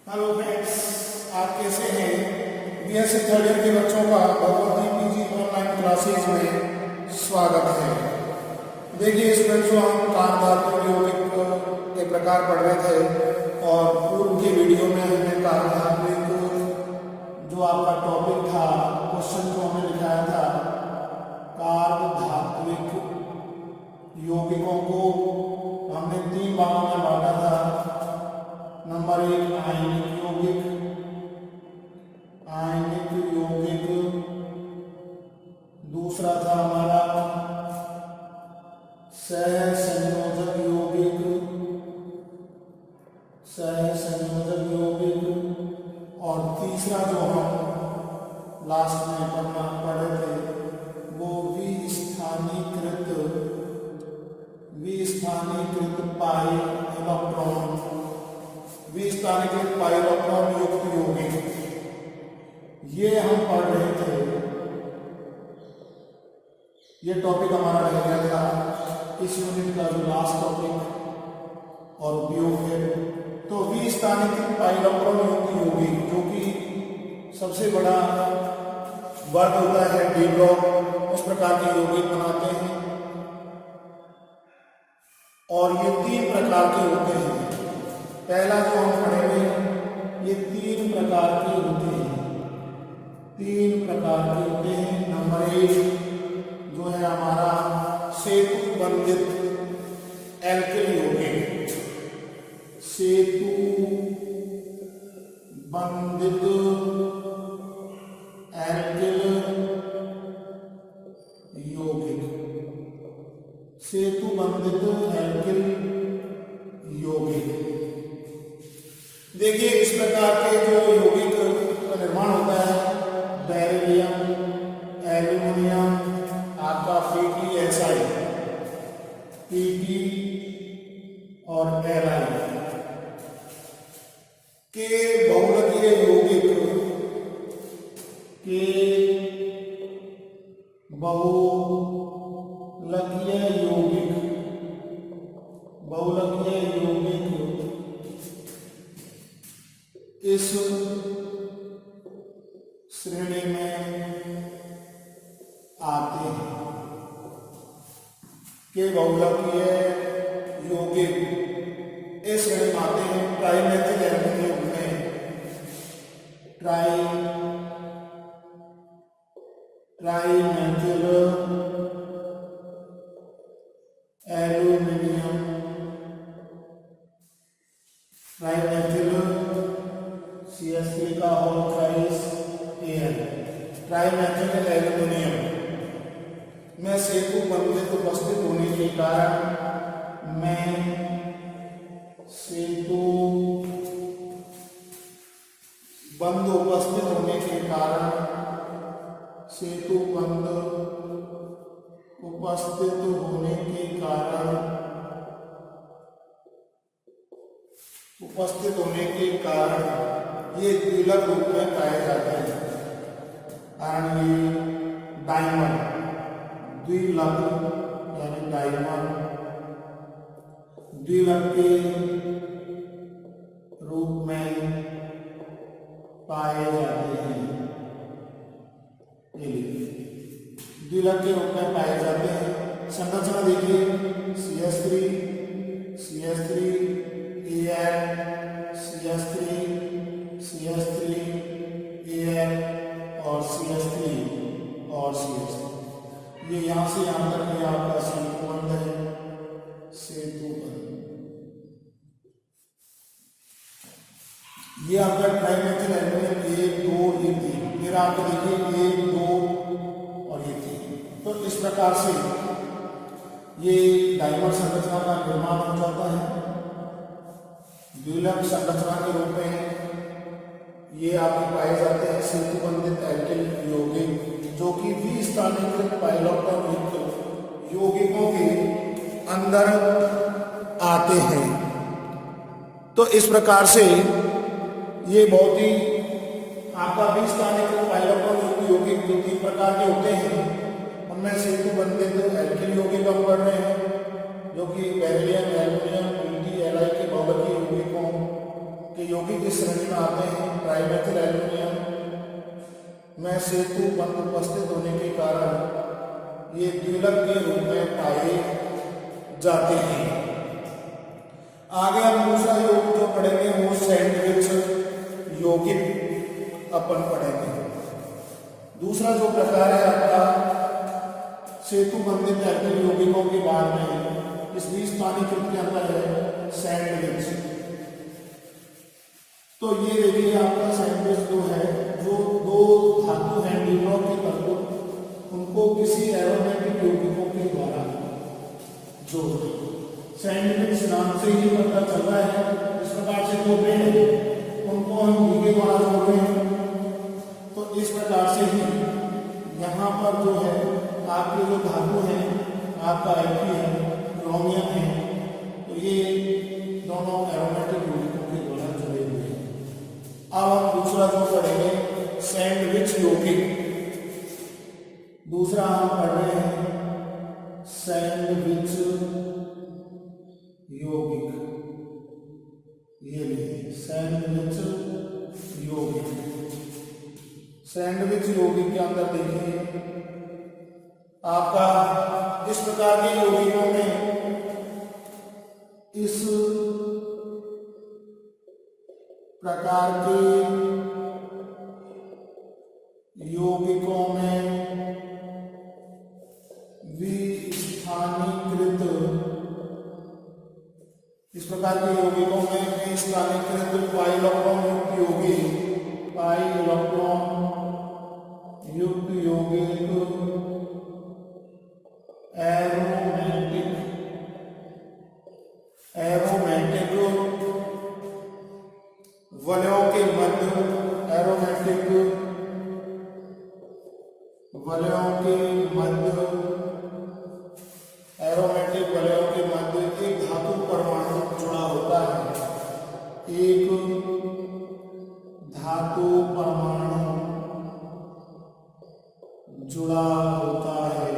Hello friends, आप कैसे हैं? बीएससी थर्ड ईयर के बच्चों का भगवती पीजी ऑनलाइन क्लासेज में स्वागत है। देखिए स्टूडेंट्स, हम कार धातु यौगिक के प्रकार पढ़ रहे थे और पूर्व की वीडियो में हमने कार धातु जो आपका टॉपिक था, क्वेश्चन जो हमने लिखाया था, कार धात्विक यौगिकों को हमने 3 भागों में बांटा था। नंबर 1 आयनिक यौगिक, दूसरा था हमारा सहसंयोजक यौगिक, और तीसरा जो हम लास्ट में पढ़े थे वो विस्थानीकृत पाई इलेक्ट्रॉन युक्त यौगिक, ये हम पढ़ रहे थे। ये टॉपिक हमारा रह गया था इस यूनिट का जो लास्ट टॉपिक और उपयोग है। तो विस्थानीकृत पाई इलेक्ट्रॉन युक्त यौगिक, जो कि सबसे बड़ा वर्ग होता है डी ब्लॉक, उस प्रकार के यौगिक बनाते हैं। और ये 3 प्रकार के होते हैं। पहला जो हम पढ़ेंगे, ये 3 प्रकार के होते हैं। नंबर 1 जो है हमारा सेतु बंधित एल्किल यौगिक, सेतु बंधित एल्किल यौगिक। देखिए इस प्रकार के जो यौगिक का निर्माण होता है, बेरिलियम, एल्यूमिनियम, आपका PtSi, Pt और Li के बहुलकीय यौगिक इस श्रेणी में आते हैं। के बहुलकीय यौगिक इस श्रेणी में आते हैं। ट्राइमेथिल एल्यूमिनियम में ट्राइमेथिल CH3 का होल थ्राइस Al, ट्राइमेथिल एल्यूमिनियम में सेतु बंधित उपस्थित होने के कारण उपस्थित होने के कारण ये द्विलक रूप में पाए जाते हैं। कारण ये डायमंड द्विलक यानी डायमंड द्विलक के रूप में पाए जाते हैं। द्विलक के रूप में पाए जाते हैं। संरचना देखिए, CH3 Al, CH3 Al और CH3 और CH3। ये यहाँ से यहाँ तक ये आपका सेतु बंध है, ये आपका ट्राइमेथिल एल्यूमिनियम 1 2 ये 3। फिर आप देखिए 1 2 और ये 3। तो इस प्रकार से ये डायमंड संरचना का निर्माण हो जाता है। द्विलक संरचना के रूप में ये आपके पाए जाते हैं सेतु बंधित एल्किल यौगिक, जो कि विस्थानीकृत पाई इलेक्ट्रॉन युक्त यौगिकों के अंदर आते हैं। तो इस प्रकार से ये बहुत ही आपका विस्थानीकृत पाई इलेक्ट्रॉन युक्त यौगिक जो 3 प्रकार के होते हैं, उनमें सेतु बंधित एल्किल यौगिक हम पढ़ रहे हैं, जो कि बेरिलियम, एल्यूमिनियम, Pt, Li के बहुलकीय यौगिकों ये यौगिक इस श्रेणी में आते हैं ट्राइमेथिल एल्यूमिनियम में सेतु बंध उपस्थित होने के कारण ये द्विलक के रूप में पाए जाते हैं। आगे हम दूसरा यौगिक जो पढ़ेंगे वो सैंडविच यौगिक अपन पढ़ेंगे। दूसरा जो प्रकार है आपका सेतु बंधित एक्टिव यौगिकों के बाद में इस 20 पानी के अंदर है सैंडविच। तो ये देखिए आपका सैंडविच जो है जो दो धातु हैं न्यूट्रॉन के तत्व उनको किसी एरोमेटिक यौगिकों के द्वारा जोड़ सैंडविच नाम से ही पता चल रहा है। इस प्रकार से जो पेड़ उनको हम घी के द्वारा जोड़ते हैं। तो इस प्रकार से ही यहाँ पर जो है आपके जो धातु हैं आपका Fe है क्रोमियम है तो ये दोनों एरोमेटिक यौगिकों के द्वारा जुड़े हुए हैं। अब हम दूसरा जो पढ़ेंगे सैंडविच यौगिक। दूसरा हम पढ़ रहे हैं सैंडविच यौगिक। ये देखिए सैंडविच यौगिक। सैंडविच यौगिक के अंदर देखिए आपका इस प्रकार के यौगिकों में इस प्रकार के यौगिकों में विस्थानीकृत इस प्रकार के यौगिकों में विस्थानीकृत पाइइलेक्ट्रॉन युक्त यौगिक एरोमेटिक वलयों के मध्य एक धातु परमाणु जुड़ा होता है। एक धातु परमाणु जुड़ा होता है।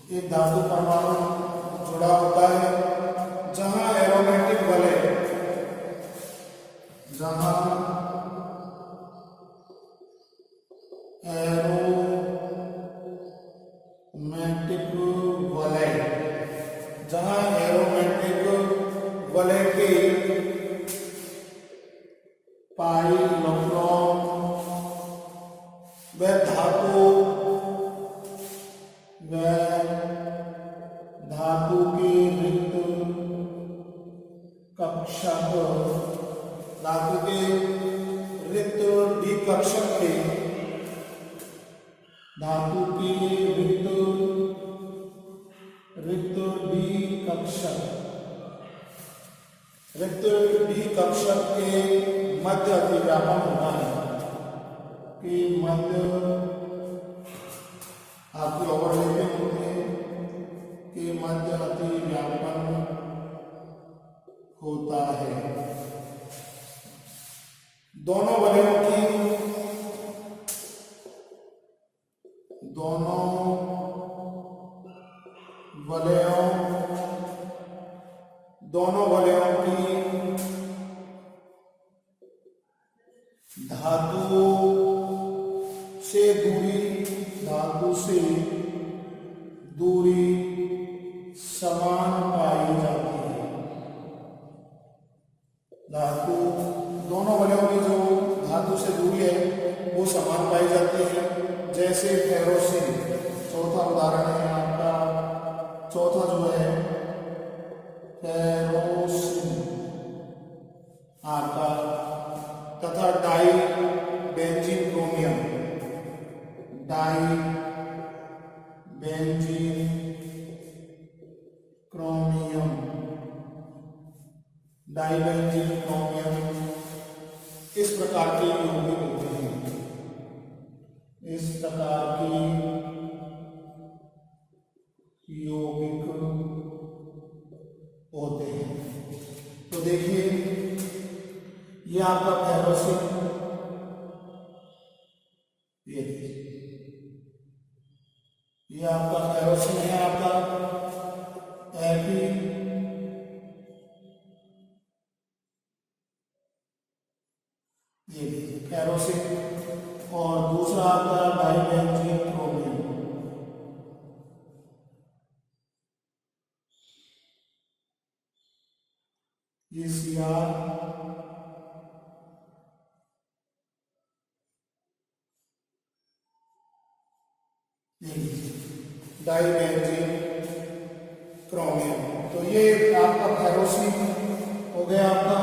एक धातु परमाणु जुड़ा होता है जहां एरोमेटिक वलय के पाइइलेक्ट्रॉन व धातु के रिक्त कक्षक धातु के रिक्त डी कक्षक के धातु के रिक्त डी कक्षक के मध्य अतिव्यापन होना है कि मध्य आपकी ओवरलैपिंग होते हैं कि मध्य अतिव्यापन होता है। दोनों वलयों की धातु से दूरी समान पाई जाती है। दोनों वलयों की जो धातु से दूरी है वो समान पाई जाती है। जैसे फेरोसिन चौथा उदाहरण है आपका, चौथा जो है फेरोसिन आपका, तथा डाई बेंजीन क्रोमियम इस प्रकार के यौगिक होते हैं। इस प्रकार के यौगिक होते हैं। तो देखिए ये आपका फेरोसिन, ये आपका फेरोसिन है आपका Fe, केरोसिन, और दूसरा आपका डाइबेंजीन क्रोमियम। ये Cr डाइबेंजीन क्रोमियम। तो ये आपका फेरोसिन हो गया, आपका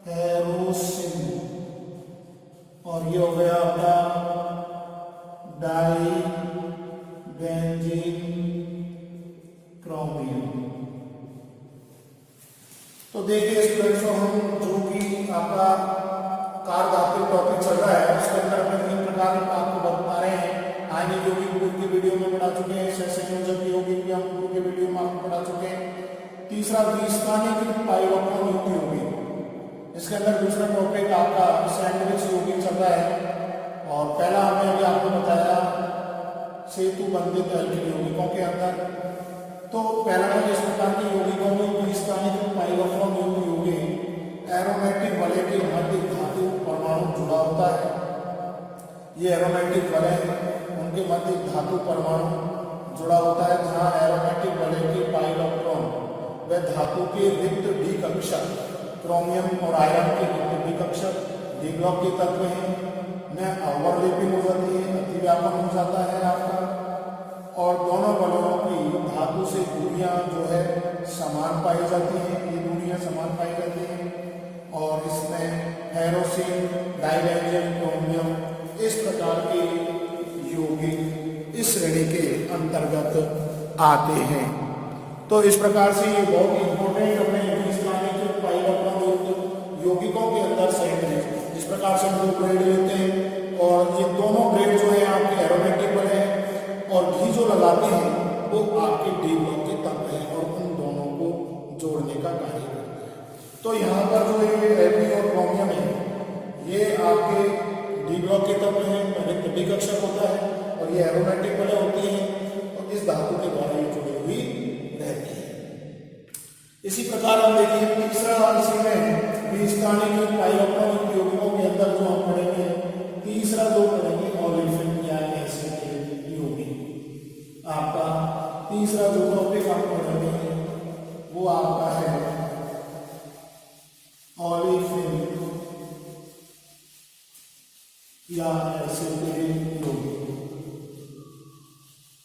फेरोसिन, और ये हो गया आपका डाइबेंजीन क्रोमियम। तो देखिए स्टूडेंट्स, हम जो कि आपका कार धातु टॉपिक चल रहा है उसके अंदर हमने 3 प्रकार आपको बता रहे हैं। आयनिक यौगिक पूर्व की वीडियो में पढ़ा चुके हैं, सहसंयोजक यौगिक भी हम पूर्व के वीडियो में आपको पढ़ा चुके हैं। तीसरा द्विस्थानीकृत पाइरोक्रोम युक्त यौगिक, इसके अंदर दूसरा टॉपिक आपका सैंडविच यौगिक चल रहा है। और पहला हमने अभी आपको बताया सेतु बंधित एल्किल यौगिकों के अंदर। तो पहला में इस प्रकार के यौगिकों में द्विस्थानीकृत पाइरोक्रोम युक्त यौगिक एरोमेटिक वलय के मध्य धातु परमाणु जुड़ा होता है। ये एरोमेटिक वलय उनके मध्य धातु परमाणु जुड़ा होता है, जहां एरोमेटिक वलय के पाइरोक्रोम व धातु के रिक्त डी कक्षक क्रोमियम और आयरन के रिक्त डी कक्षक डी ब्लॉक के तत्व हैं, न ओवरलैपिंग हो जाती है, अतिव्यापन हो जाता है आपका, और दोनों वलयों की धातु से दूरियां जो है समान पाई जाती हैं, ये दूरियां समान पाई जाती हैं। और इसमें फेरोसिन, डाइबेंजीन क्रोमियम इस प्रकार के यौगिक इस श्रेणी के अंतर्गत आते हैं। तो इस प्रकार से ये बहुत ही इंपॉर्टेंट अपने द्विस्थानीकृत पाइरोक्रोम युक्त यौगिकों के अंदर सहित है। इस प्रकार से हम 2 ग्रेड लेते हैं, और ये दोनों ग्रेड जो है आपके एरोमेटिक वाले हैं, और घी जो लगाते हैं वो आपके डी ब्लॉक के तत्व हैं, और उन दोनों को जोड़ने का कार्य करते हैं। तो यहाँ पर जो ये एल्किल और क्रोमियम है, ये आपके डी ब्लॉक के तत्व हैं, रिक्त डी कक्षक होता है, और ये एरोमेटिक वाले होती हैं, और इस धातु के द्वारा ये जुड़ी हुई रहती है। इसी प्रकार हम देखिए तीसरा, इसी में द्विस्थानीकृत पाइरोक्रोम यौगिकों के अंदर जो हम पढ़ेंगे, तीसरा जो पढ़ेंगे ओलेफिन या एसिड यौगिक। आपका तीसरा जो टॉपिक हम पढ़ेंगे वो आपका है ओलेफिन या एसिड यौगिक।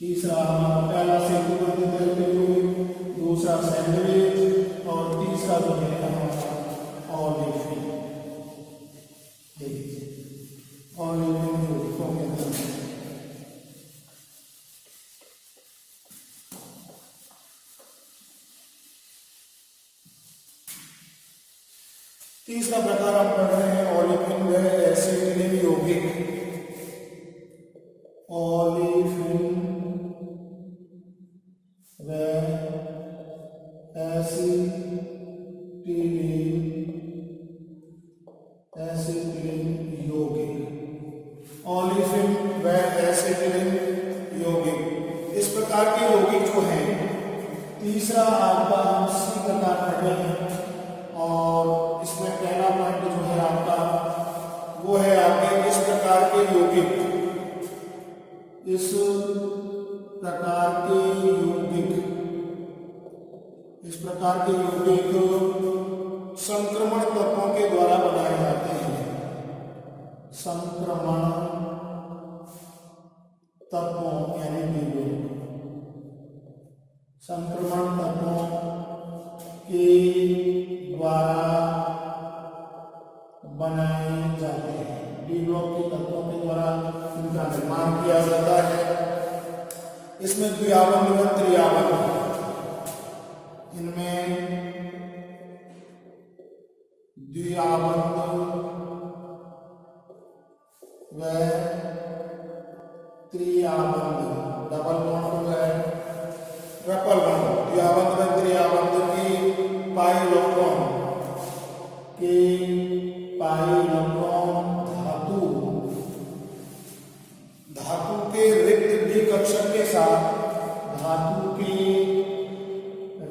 तीसरा हमारा पहला सेतु बंधित एल्किल यौगिक, दूसरा सैंडविच, और तीसरा जो है हमारा ओलेफिन। ओलेफिन यौगिकों के अंदर तीसरा प्रकार हम पढ़ रहे हैं ओलेफिन व एसिटिलीन यौगिक। ओलेफिन व एसिटिलीन यौगिक। ओलेफिन व एसिटिलीन यौगिक इस प्रकार के यौगिक जो हैं, तीसरा आपका हम इसी प्रकार पढ़ रहे हैं। और इसमें पहला पॉइंट जो है आपका वो है आपके इस प्रकार के यौगिक, इस प्रकार के यौगिक संक्रमण तत्वों के द्वारा बनाए जाते हैं। संक्रमण तत्वों यानी संक्रमण तत्वों के द्वारा बनाए जाते हैं। डी ब्लॉक के तत्वों के द्वारा इनका निर्माण किया जाता है। इसमें द्विआबंध व त्रिआबंध, इनमें द्विआबंध व त्रिआबंध, डबल बॉन्ड है, ट्रिपल बॉन्ड, द्विआबंध व त्रिआबंध की पाइरोक्रोम धातु के रिक्त डी कक्षक के साथ, धातु के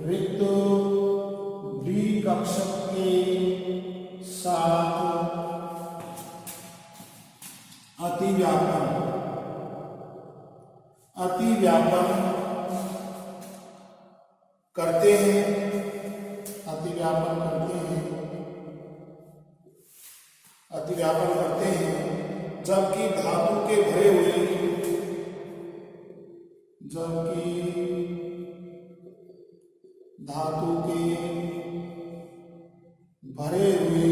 रिक्त डी कक्षक के साथ अतिव्यापन, अतिव्यापन करते हैं, अतिव्यापन करते हैं, अतिव्यापन करते हैं, जबकि धातु के भरे हुए, जबकि धातु के भरे हुए,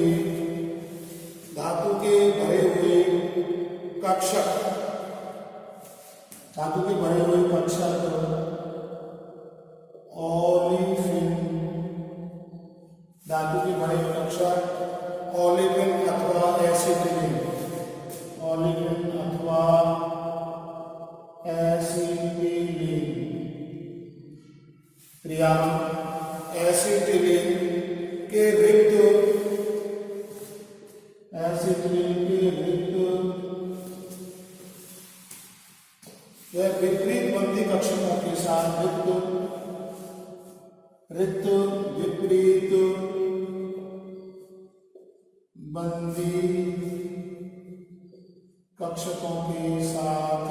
धातु के भरे हुए कक्षक, धातु के भरे हुए कक्षक ओलेफिन, धातु के भरे हुए कक्षक ओलेफिन अथवा एसिटिलीन, ओलेफिन अथवा एसिटिलीन क्रिया एसिटिलीन के रिक्त, एसिटिलीन के रिक्त वह विपरीत बंदी कक्षकों के साथ रिक्त विपरीत बंदी कक्षकों के साथ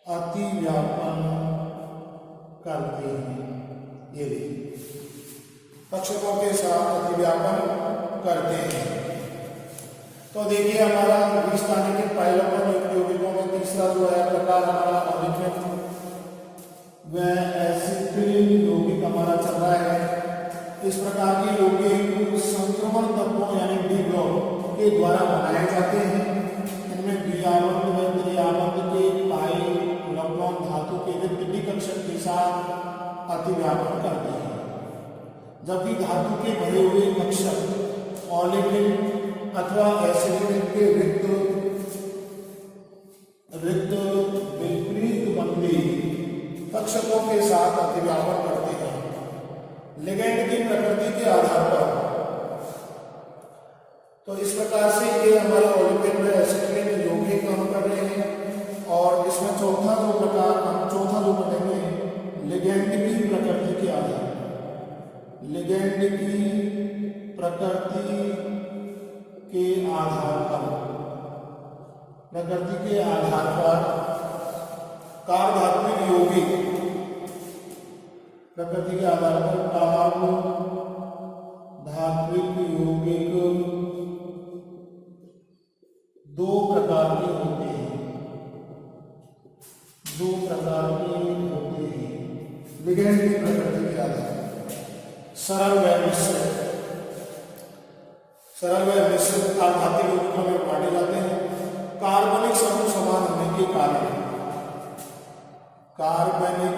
अतिव्यापन करते हैं। ये कक्षकों के साथ अतिव्यापन करते हैं। तो देखिए हमारा विस्थानिक पाइलों यौगिकों में तीसरा जो है प्रकार हमारा ओलेफिन वह एसिटिलीन यौगिक हमारा चल रहा है। इस प्रकार के यौगिक संक्रमण तत्वों यानी डी ब्लॉक के द्वारा बनाए जाते हैं। इनमें द्विआबंध व त्रिआबंध के पाई इलेक्ट्रॉन धातु के रिक्त डी कक्षक के साथ अतिव्यापन करते हैं, जबकि धातु के भरे हुए कक्षक ओलेफिन अथवा एसिटिलीन के रिक्त विपरीत बंदी कक्षकों के साथ अतिव्यापन करते हैं लिगैंड की प्रकृति के आधार पर। तो इस प्रकार से ये हमारे ओलेफिन व एसिटिलीन यौगिक हम कर रहे हैं। और इसमें चौथा जो पढ़ेंगे लिगैंड की प्रकृति के आधार पर, लिगैंड की प्रकृति के आधार पर, प्रकृति के आधार पर कार्बधात्विक यौगिक, प्रकृति के आधार पर कार्बधात्विक यौगिक दो प्रकार के होते हैं, दो प्रकार के होते हैं लिगैंड की प्रकृति के आधार पर, सरल व मिश्रित। सरल व मिश्रित कार्बधात्विक यौगिकों में बांटे जाते हैं। कार्बनिक समूह समान होने के कारण, कार्बनिक समूह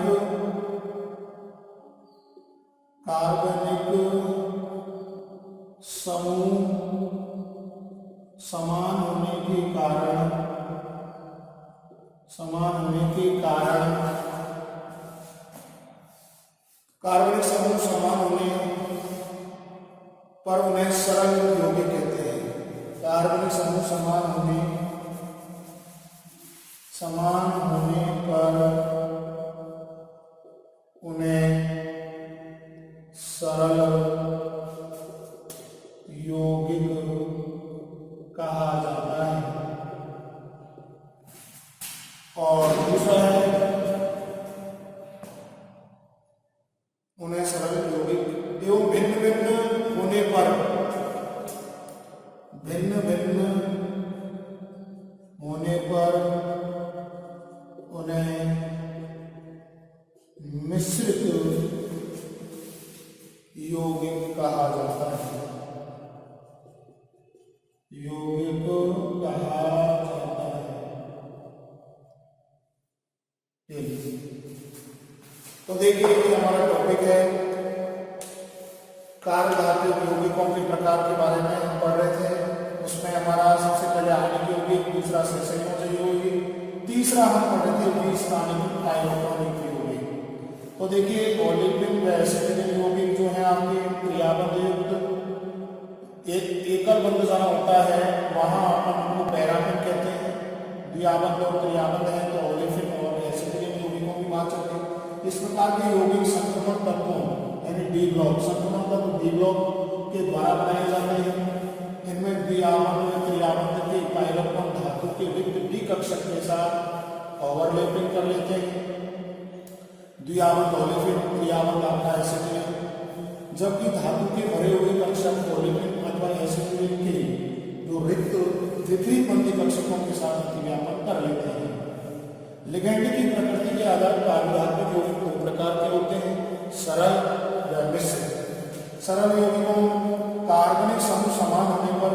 समान होने के कारण, कार्बनिक समूह समान होने पर उन्हें सरल यौगिक कहते हैं। कार्बनिक समूह समान होने पर उन्हें सरल यौगिक कहा जाता है। और दूसरा है उन्हें सरल यौगिक एवं भिन्न भिन्न होने पर, भिन्न भिन्न होने पर उन्हें मिश्रित यौगिक कहा जाता है, यौगिक कहा जाता है। तो देखिए ये हमारा टॉपिक है कार्बधात्विक यौगिकों के प्रकार के बारे में हम पढ़ रहे थे। उसमें हमारा सबसे पहले आणविक यौगिक, दूसरा संयोजक यौगिक, तीसरा हम पढ़ रहे थे विस्थानिक आयनोटॉनिक यौगिक। तो देखिए ओलेफिन व एसिटिलीन यौगिक जो है आपके क्रियाबंध युक्त एक एकल बंध जहाँ होता है वहाँ अपन उनको पैराफिन कहते हैं। द्विआबंध और त्रिआबंध है तो ओलेफिन और एसिटिलीन यौगिकों की बात चलती है। इस प्रकार के यौगिक संक्रमण तत्वों यानी डी ब्लॉक, संक्रमण तत्व डी ब्लॉक के द्वारा बनाए जाते हैं। इनमें द्विआबंध व त्रिआबंध के पाइलम कक्षक के साथ ओवरलैपिंग कर लेते हैं। द्विआवर्त ओलेफिन, त्रिआवर्त आपका एसिटिलीन। जबकि धातु के भरे हुए कक्षक ओलेफिन अथवा एसिटिलीन के जो रिक्त विपरीत बंदी कक्षकों के साथ अतिव्यापन कर लेते हैं। लिगेंड की प्रकृति के आधार पर आध्यात्मिक यौगिक दो प्रकार के होते हैं, सरल व मिश्रित। सरल यौगिकों कार्बनिक समूह समान होने पर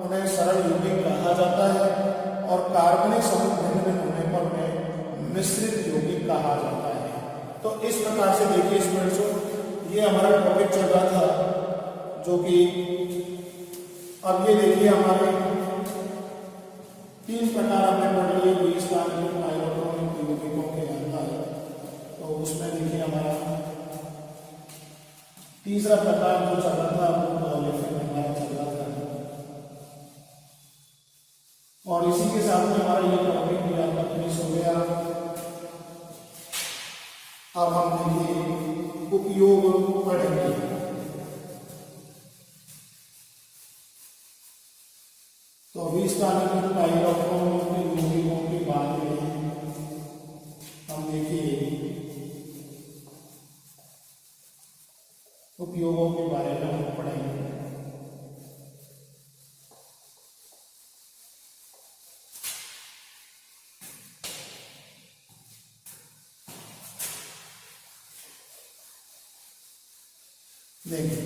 उन्हें सरल यौगिक कहा जाता है और कार्बनिक समूह भिन्न भिन्न होने पर उन्हें मिश्रित यौगिक कहा जाता है। तो इस प्रकार से देखिए स्टूडेंट्स, ये हमारा टॉपिक चल रहा था जो कि अब ये देखिए हमारे 3 प्रकार हमने पढ़ लिए द्विस्थानिक इलेक्ट्रॉनिक यौगिकों के अंदर। तो उसमें देखिए हमारा तीसरा प्रकार जो चल रहा था वो ओलेफिन हमारा चल रहा था, और इसी के साथ में हमारा ये टॉपिक भी आपका फिनिश हो गया। अब हम देखिए उपयोग पढ़ेंगे। तो द्विस्थानिक इलेक्ट्रॉनिक यौगिकों के बारे में हम देखिए उपयोगों के बारे में हम पढ़ेंगे। देखिए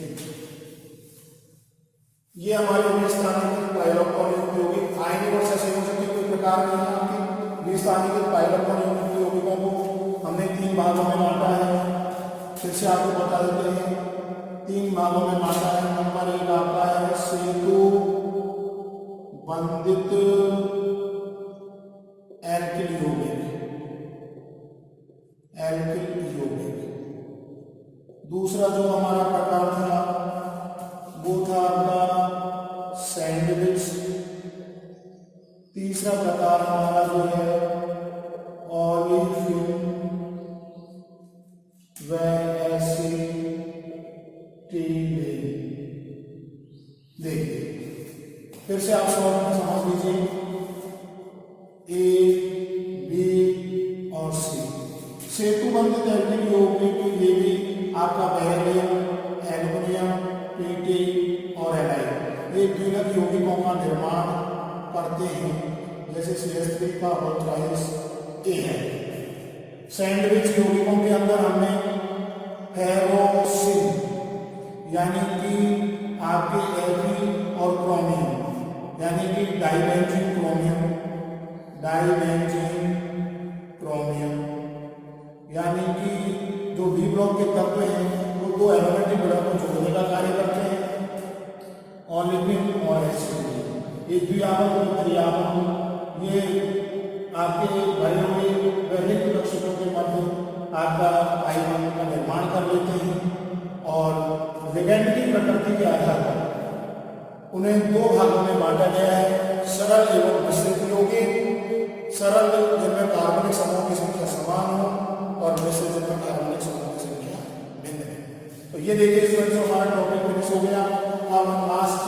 ये हमारे द्विस्थानिक इलेक्ट्रॉनिक यौगिक आयनिक और सहसंयोजक के कोई प्रकार नहीं है। आपके द्विस्थानिक इलेक्ट्रॉनिक यौगिकों को हमने 3 भागों में बांटा है। फिर से आपको बता देते हैं 3 भागों में बांटा है। नंबर 1 आपका है सेतु बंधित एल्किल यौगिक, एल्किल यौगिक। दूसरा जो हमारा प्रकार था वो था आपका सैंडविच। तीसरा प्रकार हमारा जो है ओलेफिन व एसिटिलीन। देखिए फिर से आप शॉर्ट में समझ लीजिए, ए, बी और सी। सेतु बंधित एल्किल यौगिक ये भी आपका बेरिलियम, एल्युमिनियम, पीटी और एलाइड ये द्विलक यौगिकों का निर्माण करते हैं, जैसे CH3 का ऑल्ट्राइस ए है। सैंडविच यौगिकों के अंदर हमने फेरोसिन यानी कि आपके Fe और क्रोमियम यानी कि डाइबेंजीन क्रोमियम, डाइबेंजीन क्रोमियम यानी कि जो डी ब्लॉक के तत्व हैं वो 2 एरोमेटिक जोड़ों को जोड़ने का कार्य करते हैं, ओलेफिन और एसिटिलीन। ये द्विआवर्त और त्रिआवर्त ये आपके भरे हुए रिक्त कक्षकों के मध्य आपका आयन का निर्माण कर लेते हैं और लिगेंड की प्रकृति के आधार पर उन्हें 2 भागों में बांटा गया है, सरल एवं मिश्रित यौगिक। सरल जिनमें कार्बनिक समूह की संख्या समान हो और मिश्रित जिनमें कार्बनिक समूह की संख्या भिन्न है। तो ये देखिए स्टूडेंट्स हमारा टॉपिक फिनिश हो गया। अब हम लास्ट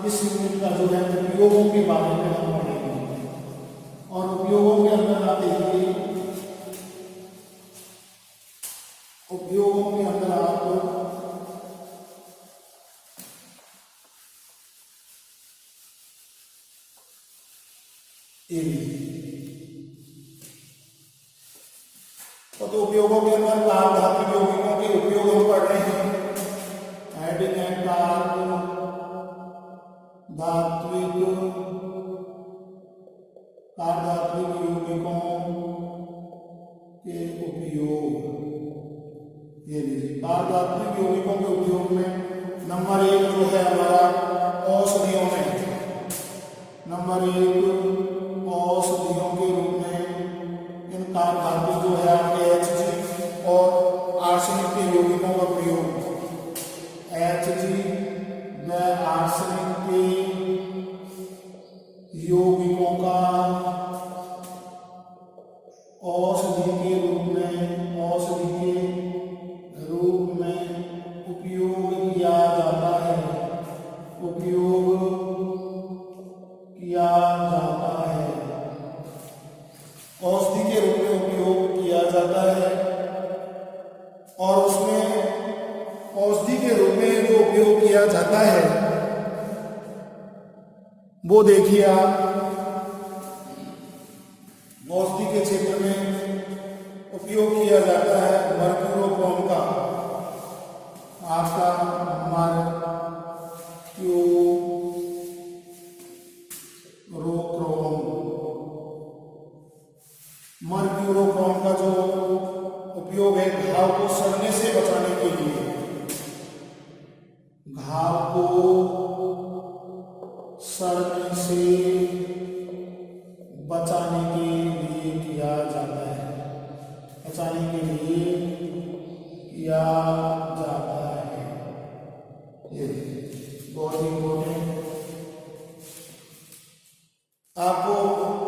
इस यूनिट का जो है उपयोगों के बारे में हम पढ़ेंगे, और उपयोगों के अंदर आप देखिए उपयोगों के अंदर आप तो उपयोगों के अंदर धातु यौगिकों के उपयोग हम पढ़ रहे हैं। एडिंग एंड कार्ब धात्विक यौगिकों के उपयोग। ये लीजिए कार्बधात्विक यौगिकों के उपयोग में नंबर 1 जो है हमारा औषधियों में, नंबर 1 औषधियों के रूप में इन कार्बधातु जो है आपके Hg और आर्सेनिक के यौगिकों का प्रयोग, Hg व आर्सेनिक के यौगिकों का औषधि के रूप में उपयोग किया जाता है, उपयोग किया जाता वो देखिए आप औषधि के क्षेत्र में उपयोग किया जाता है मर्क्यूरोक्रोम का। आपका मर्क्यूरोक्रोम का जो उपयोग है घाव को सड़ने से बचाने के लिए, घाव को सड़ने से बचाने के लिए किया जाता है, बचाने के लिए किया जाता है। ये बहुत ही इम्पोर्टेंट। आपको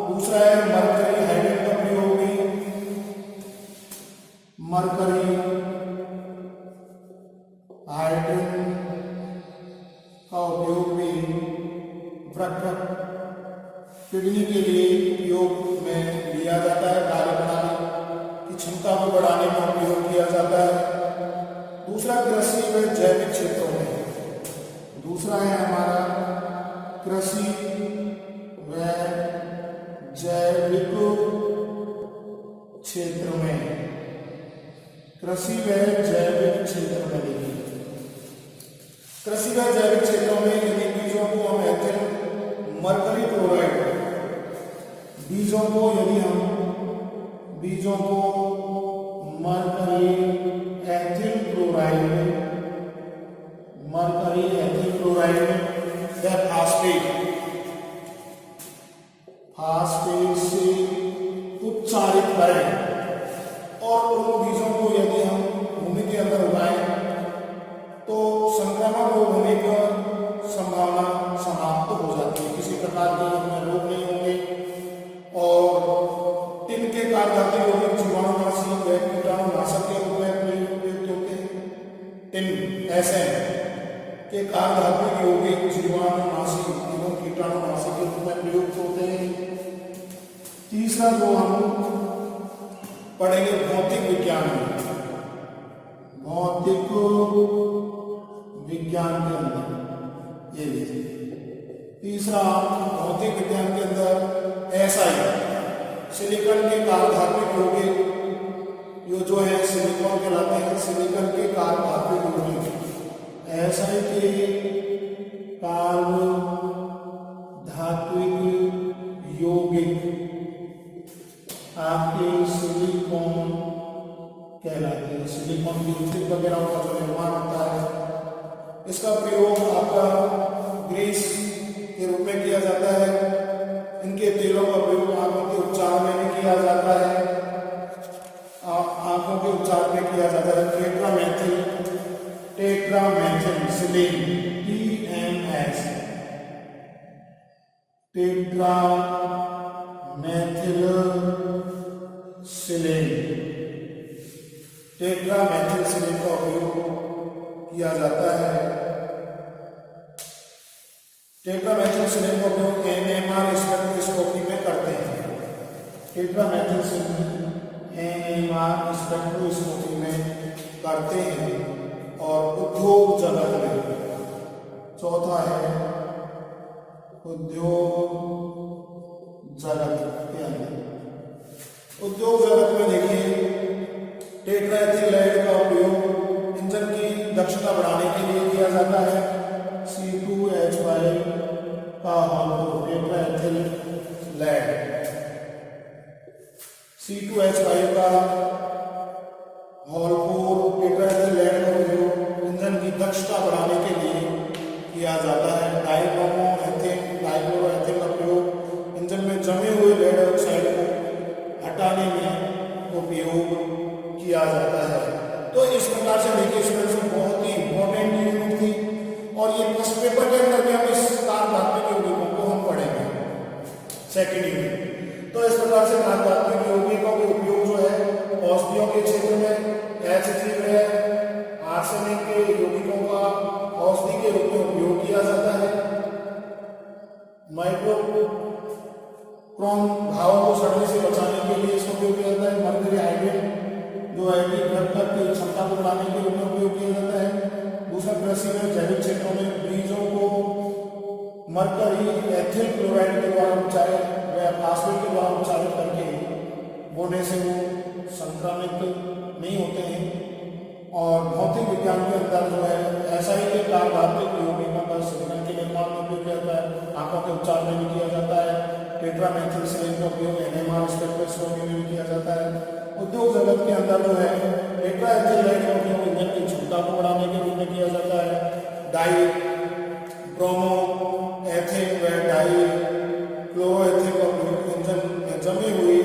दूसरा है मरकरी हाइड्रेट का प्रयोग भी। मरकरी हाइड्रेट का उपयोग भी वृक्क किडनी के लिए उपयोग में लिया जाता है, कार्य प्रणाली की क्षमता को बढ़ाने में उपयोग किया जाता है। दूसरा कृषि व जैविक क्षेत्रों में, दूसरा है हमारा कृषि व जैविक क्षेत्र में, कृषि व जैविक क्षेत्र में देखिए, कृषि व जैविक क्षेत्रों में यदि बीजों को हम एथिल मरकरी क्लोराइड, बीजों को यदि हम बीजों को mercury ethyl chloride, mercury ethyl chloride या फास्फेट से उपचारित करें और उन बीजों को यदि हम भूमि के अंदर उगाएं तो संक्रमण रोग होने की संभावना समाप्त हो जाती है, किसी प्रकार के उनमें रोग नहीं होंगे और टिन के कार्यधातु यौगिक जीवाणुनाशी व कीटाणुनाशक के रूप में प्रयुक्त होते हैं। टिन ऐसे के कार्यधातु यौगिक जीवाणुनाशी एवं कीटाणुनाशी के रूप में प्रयुक्त होते हैं। तीसरा जो हम पढ़ेंगे भौतिक विज्ञान में, भौतिक विज्ञान के अंदर ये लीजिए, तीसरा भौतिक विज्ञान के अंदर SI सिलिकॉन के कार्यधातु यौगिक, ये जो है सिलिकॉन कहलाते हैं, सिलिकॉन के कार्यधातु यौगिक SI के कार्यधात्विक यौगिक आपके सिलिकॉन कहलाते हैं। सिलिकॉन की लिपस्टिक वगैरह का जो निर्माण होता है, इसका प्रयोग आपका ग्रीस के रूप में किया जाता है। इनके तेलों का प्रयोग आंखों के उपचार में भी किया जाता है, आंखों के उपचार में किया जाता है। टेट्रामेथिल सिलीन TMS, टेट्रामेथिल सिलीन, टेट्रामेथिल सिलीन का उपयोग किया जाता है। टेट्रामेथिल सिलीन का उपयोग NMR स्पेक्ट्रोस्कोपी में करते हैं। टेट्रामेथिल सिलीन NMR स्पेक्ट्रोस्कोपी में करते हैं और उद्योग जगत में, चौथा है उद्योग जगत के अंदर, उद्योग जगत में देखिए टेट्राएथिलाइड का उपयोग इंजन की दक्षता बढ़ाने के लिए किया जाता है। C2H5 का हॉल टेट्राएथिलाइड, C2H5 का हॉल टेट्राएथिलाइड का उपयोग इंजन की दक्षता बढ़ाने के लिए किया जाता है। डाइक्लोरोएथिल का प्रयोग इंजन में जमे हुए लेड ऑक्साइड को हटाने में उपयोग किया जाता है। तो इस प्रकार से देखिए स्टूडेंट्स बहुत ही इंपॉर्टेंट यूनिट थी और ये फर्स्ट पेपर के अंदर भी हम इस कार्यधात्विक यौगिकों को हम पढ़ेंगे सेकंड यूनिट। तो इस प्रकार से कार्यधात्विक यौगिकों का उपयोग जो है औषधियों के क्षेत्र में H3 है, आर्सेनिक के यौगिकों का औषधि के रूप में उपयोग किया जाता है। माइक्रोक्रोम घावों को सड़ने से बचाने के लिए इसका उपयोग किया जाता है। मरकरी हाइड्रेट जो है कि रक्त की क्षमता को बढ़ाने के रूप में उपयोग किया जाता है। दूसरा कृषि में जैविक क्षेत्रों में बीजों को मरकरी एथिल क्लोराइड के द्वारा उपचारित व फास्फेट के द्वारा उपचारित करके बोने से वो संक्रमित नहीं होते हैं। और भौतिक विज्ञान के अंदर जो है एसआई के कार्बोहाइड्रेट यौगिकों का सिग्नल के निर्माण में उपयोग किया जाता है, आंखों के उपचार में भी किया जाता है। टेट्रामेथिलसिन का उपयोग एनएमआर स्पेक्ट्रोस्कोपी में भी किया जाता है। उद्योग जगत के अंदर जो है टेट्राएथिलाइड का उपयोग ईंधन की क्षमता को बढ़ाने के रूप में किया जाता है। डाई ब्रोमो एथिल व डाई क्लोरोएथिल का उपयोग इंजन में जमी हुई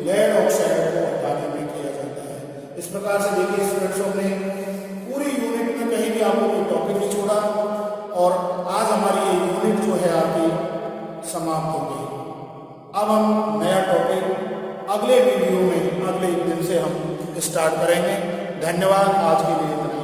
लेड ऑक्साइड को हटाने में किया जाता है। इस प्रकार से देखिए स्टूडेंट्स, हमने पूरी यूनिट में कहीं भी आपको कोई टॉपिक नहीं छोड़ा और आज हमारी ये यूनिट जो है आपकी समाप्त हो गई। अब हम नया टॉपिक अगले वीडियो में अगले दिन से हम स्टार्ट करेंगे। धन्यवाद, आज के लिए।